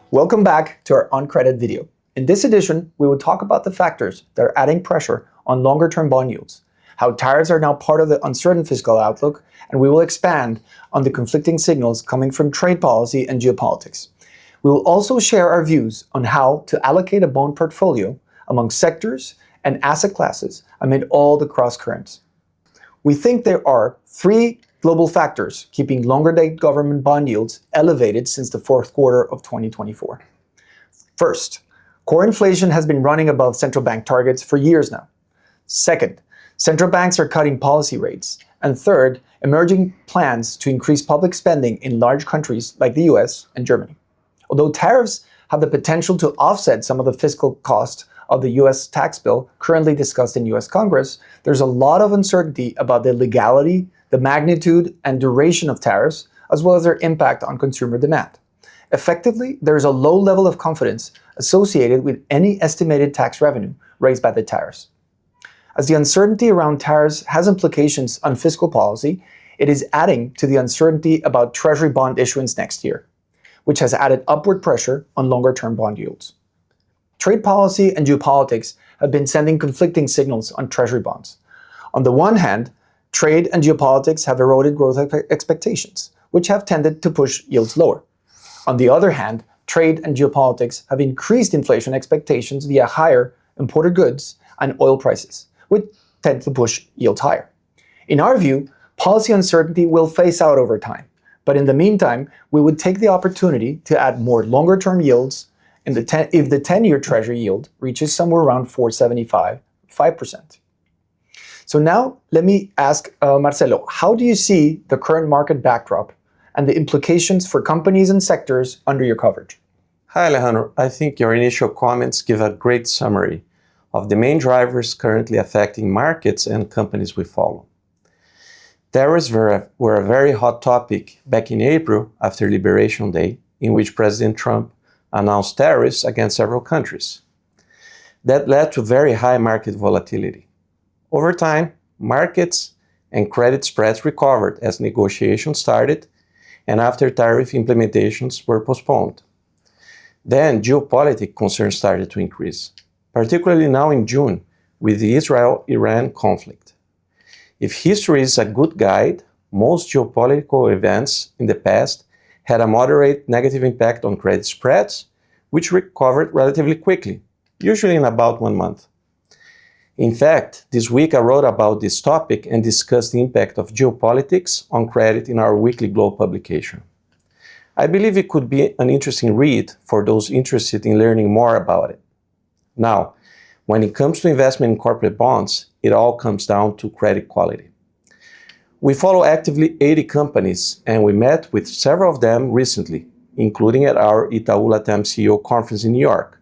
Welcome back to our On Credit video. In this edition, we will talk about the factors that are adding pressure on longer-term bond yields, how tariffs are now part of the uncertain fiscal outlook, and we will expand on the conflicting signals coming from trade policy and geopolitics. We will also share our views on how to allocate a bond portfolio among sectors and asset classes amid all the cross-currents. We think there are three global factors keeping longer-date government bond yields elevated since the fourth quarter of 2024. First, core inflation has been running above central bank targets for years now. Second, central banks are cutting policy rates. And third, emerging plans to increase public spending in large countries like the US and Germany. Although tariffs have the potential to offset some of the fiscal cost of the US tax bill currently discussed in US Congress, there's a lot of uncertainty about the legality, the magnitude, and duration of tariffs, as well as their impact on consumer demand. Effectively, there is a low level of confidence associated with any estimated tax revenue raised by the tariffs. As the uncertainty around tariffs has implications on fiscal policy, it is adding to the uncertainty about Treasury bond issuance next year, which has added upward pressure on longer-term bond yields. Trade policy and geopolitics have been sending conflicting signals on Treasury bonds. On the one hand, trade and geopolitics have eroded growth expectations, which have tended to push yields lower. On the other hand, trade and geopolitics have increased inflation expectations via higher imported goods and oil prices, which tend to push yields higher. In our view, policy uncertainty will phase out over time, but in the meantime, we would take the opportunity to add more longer-term yields if the 10-year Treasury yield reaches somewhere around 4.75, 5%. So now let me ask Marcelo, how do you see the current market backdrop and the implications for companies and sectors under your coverage? Hi, Alejandro. I think your initial comments give a great summary of the main drivers currently affecting markets and companies we follow. Tariffs were a very hot topic back in April after Liberation Day, in which President Trump announced tariffs against several countries. That led to very high market volatility. Over time, markets and credit spreads recovered as negotiations started and after tariff implementations were postponed. Then geopolitical concerns started to increase, particularly now in June with the Israel-Iran conflict. If history is a good guide, most geopolitical events in the past had a moderate negative impact on credit spreads, which recovered relatively quickly, usually in about 1 month. In fact, this week I wrote about this topic and discussed the impact of geopolitics on credit in our weekly Globe publication. I believe it could be an interesting read for those interested in learning more about it. Now, when it comes to investment in corporate bonds, it all comes down to credit quality. We follow actively 80 companies, and we met with several of them recently, including at our Itaú Latam CEO conference in New York.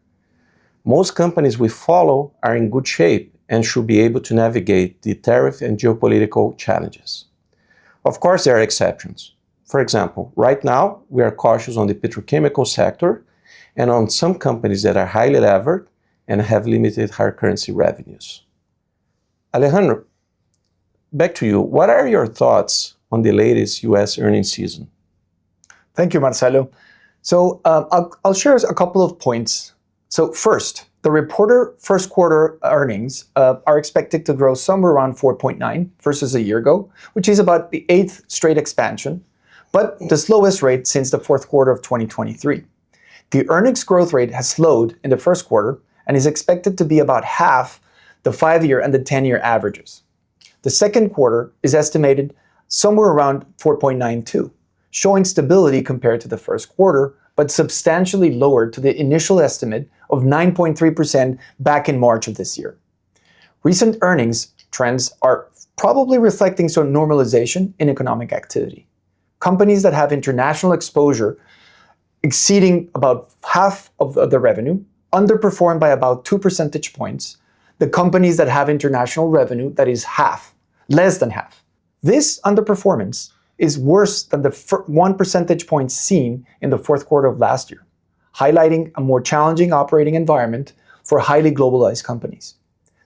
Most companies we follow are in good shape and should be able to navigate the tariff and geopolitical challenges. Of course, there are exceptions. For example, right now, we are cautious on the petrochemical sector and on some companies that are highly levered and have limited hard currency revenues. Alejandro, back to you. What are your thoughts on the latest US earnings season? Thank you, Marcelo. So I'll share a couple of points. So first, the reported first quarter earnings are expected to grow somewhere around 4.9 versus a year ago, which is about the 8th straight expansion, but the slowest rate since the fourth quarter of 2023. The earnings growth rate has slowed in the first quarter and is expected to be about half the 5-year and the 10-year averages. The second quarter is estimated somewhere around 4.92, showing stability compared to the first quarter, but substantially lower to the initial estimate of 9.3% back in March of this year. Recent earnings trends are probably reflecting some normalization in economic activity. Companies that have international exposure exceeding about half of the revenue underperform by about 2 percentage points. The companies that have international revenue that is half, less than half. This underperformance is worse than the 1 percentage point seen in the fourth quarter of last year, highlighting a more challenging operating environment for highly globalized companies.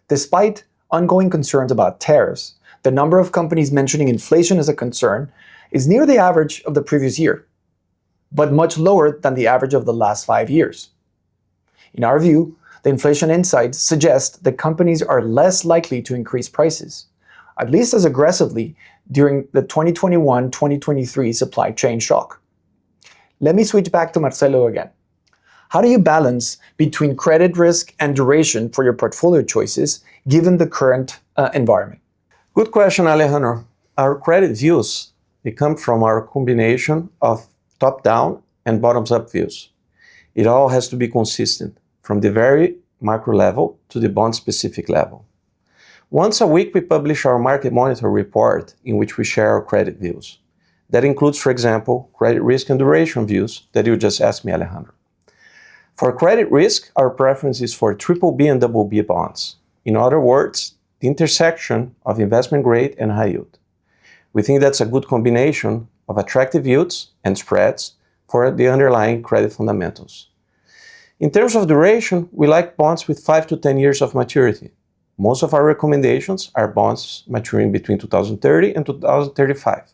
Despite ongoing concerns about tariffs, the number of companies mentioning inflation as a concern is near the average of the previous year. but much lower than the average of the last 5 years. In our view, the inflation insights suggest that companies are less likely to increase prices, at least as aggressively during the 2021-2023 supply chain shock. Let me switch back to Marcelo again. How do you balance between credit risk and duration for your portfolio choices given the current environment? Good question, Alejandro. Our credit views, they come from our combination of top-down and bottoms-up views. It all has to be consistent, from the very macro level to the bond-specific level. Once a week, we publish our Market Monitor report in which we share our credit views. That includes, for example, credit risk and duration views that you just asked me, Alejandro. For credit risk, our preference is for BBB and BB bonds. In other words, the intersection of investment grade and high yield. We think that's a good combination of attractive yields and spreads for the underlying credit fundamentals. In terms of duration, we like bonds with 5 to 10 years of maturity. Most of our recommendations are bonds maturing between 2030 and 2035.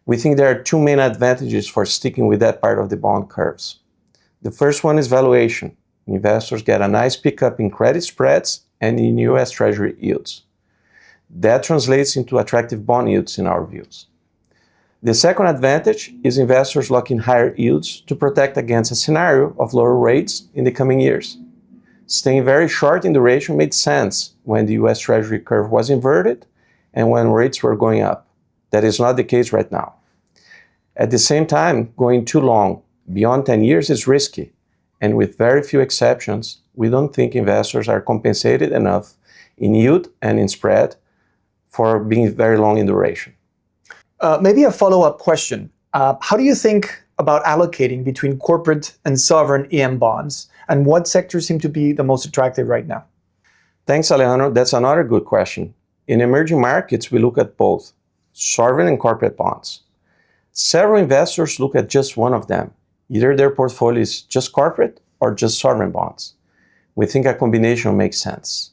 We think there are two main advantages for sticking with that part of the bond curves. The first one is valuation. Investors get a nice pickup in credit spreads and in US Treasury yields. That translates into attractive bond yields in our views. The second advantage is investors lock in higher yields to protect against a scenario of lower rates in the coming years. Staying very short in duration made sense when the US Treasury curve was inverted and when rates were going up. That is not the case right now. At the same time, going too long, beyond 10 years, is risky, and with very few exceptions, we don't think investors are compensated enough in yield and in spread for being very long in duration. Maybe a follow-up question. How do you think about allocating between corporate and sovereign EM bonds, and what sectors seem to be the most attractive right now? Thanks, Alejandro. That's another good question. In emerging markets, we look at both sovereign and corporate bonds. Several investors look at just one of them. Either their portfolio is just corporate or just sovereign bonds. We think a combination makes sense,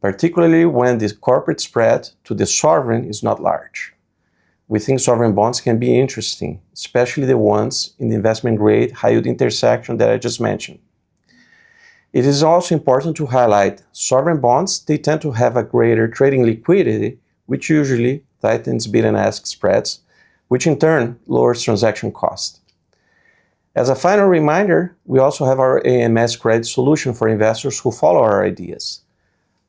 particularly when the corporate spread to the sovereign is not large. We think sovereign bonds can be interesting, especially the ones in the investment grade high yield intersection that I just mentioned. It is also important to highlight sovereign bonds, they tend to have a greater trading liquidity, which usually tightens bid and ask spreads, which in turn lowers transaction cost. As a final reminder, we also have our AMS credit solution for investors who follow our ideas.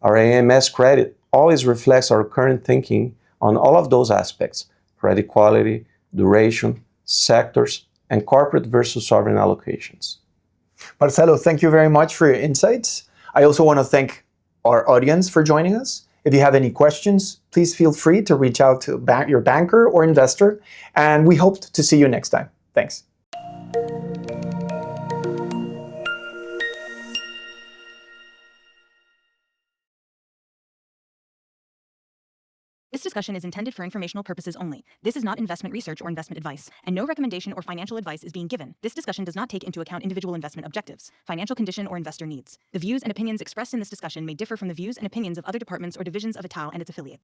Our AMS credit always reflects our current thinking on all of those aspects: credit quality, duration, sectors, and corporate versus sovereign allocations. Marcelo, thank you very much for your insights. I also want to thank our audience for joining us. If you have any questions, please feel free to reach out to your banker or investor, and we hope to see you next time. Thanks. This discussion is intended for informational purposes only. This is not investment research or investment advice, and no recommendation or financial advice is being given. This discussion does not take into account individual investment objectives, financial condition, or investor needs. The views and opinions expressed in this discussion may differ from the views and opinions of other departments or divisions of Ital and its affiliates.